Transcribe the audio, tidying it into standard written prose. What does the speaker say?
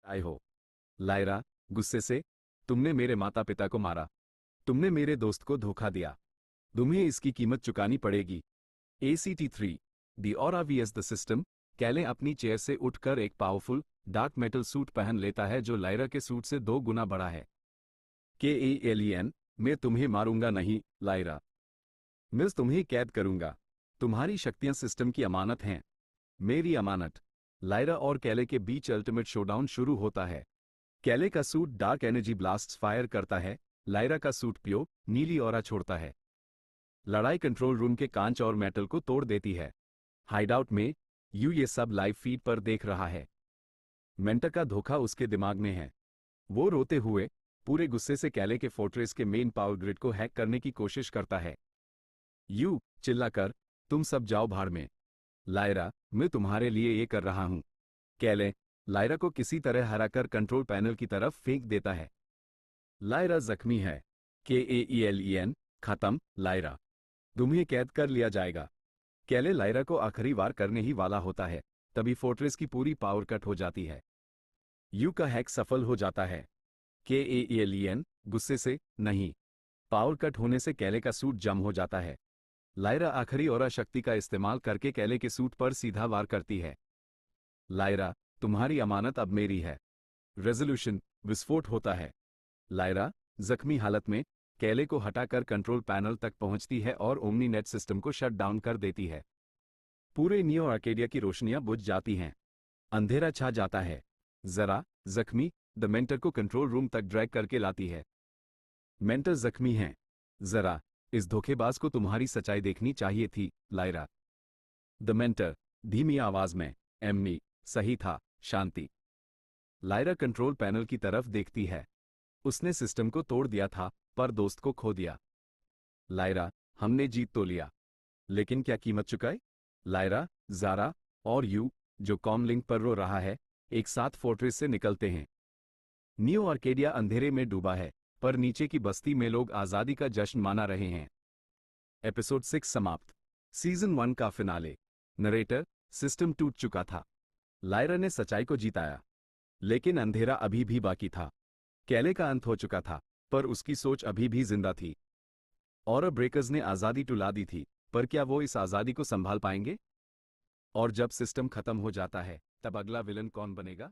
आए हो। लायरा, गुस्से से, तुमने मेरे माता पिता को मारा। तुमने मेरे दोस्त को धोखा दिया। तुम्हें इसकी कीमत चुकानी पड़ेगी। ACT3 the aura vs the system. कैले अपनी चेयर से उठकर एक पावरफुल डार्क मेटल सूट पहन लेता है जो लायरा के सूट से 2 गुना बड़ा है। KALEN, मैं तुम्हें मारूंगा नहीं, लायरा। मैं तुम्हें कैद करूंगा। तुम्हारी शक्तियां सिस्टम की अमानत हैं। मेरी अमानत। लायरा और कैले के बीच अल्टीमेट शोडाउन शुरू होता है। कैले का suit dark energy blasts fire करता है। लायरा का सूट प्योर नीली ऑरा छोड़ता है। लड़ाई कंट्रोल रूम के कांच और मेटल को तोड़ देती है। हाइडआउट में ये सब लाइव फीड पर देख रहा है। मेंटर का धोखा उसके दिमाग में है। वो रोते हुए पूरे गुस्से से कैले के फोर्ट्रेस के मेन पावर ग्रिड को हैक करने की कोशिश करता है। चिल्लाकर, तुम सब जाओ भाड़ में। लायरा, मैं तुम्हारे लिए ये कर रहा हूं। कैले लायरा को किसी तरह हराकर कंट्रोल पैनल की तरफ फेंक देता है। लायरा जख्मी है। KAELEN, खत्म, लायरा। तुम्हें कैद कर लिया जाएगा। कैले लायरा को आखिरी वार करने ही वाला होता है, तभी फोर्ट्रेस की पूरी पावर कट हो जाती है। का हैक सफल हो जाता है। KALEN, गुस्से से, नहीं। पावर कट होने से कैले का सूट जम हो जाता है। लायरा आखिरी ऑरा शक्ति का इस्तेमाल करके कैले के सूट पर सीधा वार करती है। लायरा, तुम्हारी अमानत अब मेरी है। रेजोल्यूशन, विस्फोट होता है। लायरा, जख्मी हालत में, कैले को हटाकर कंट्रोल पैनल तक पहुंचती है और ओमनी नेट सिस्टम को शट डाउन कर देती है। पूरे नियो आर्केडिया की रोशनियां बुझ जाती हैं। अंधेरा छा जाता है। जरा, जख्मी, द मेंटर को कंट्रोल रूम तक ड्रैग करके लाती है। मेंटर जख्मी हैं। जरा, इस धोखेबाज को तुम्हारी सच्चाई देखनी चाहिए थी, लायरा। द मेंटर, धीमी आवाज में, एमनी, सही था, शांति। लायरा कंट्रोल पैनल की तरफ देखती है। उसने सिस्टम को तोड़ दिया था, पर दोस्त को खो दिया। लायरा, हमने जीत तो लिया, लेकिन क्या कीमत चुकाई? लायरा, जारा और जो कॉम लिंक पर रो रहा है, एक साथ फोर्ट्रेस से निकलते हैं। नियो आर्केडिया अंधेरे में डूबा है, पर नीचे की बस्ती में लोग आजादी का जश्न मना रहे हैं। एपिसोड 6 समाप्त। सीजन 1 का फिनाले। नरेटर, सिस्टम टूट चुका था। लायरा ने सच्चाई को जिताया, लेकिन अंधेरा अभी भी बाकी था। कैले का अंत हो चुका था, पर उसकी सोच अभी भी जिंदा थी। और ब्रेकर्स ने आजादी टुला दी थी, पर क्या वो इस आजादी को संभाल पाएंगे? और जब सिस्टम खत्म हो जाता है, तब अगला विलन कौन बनेगा?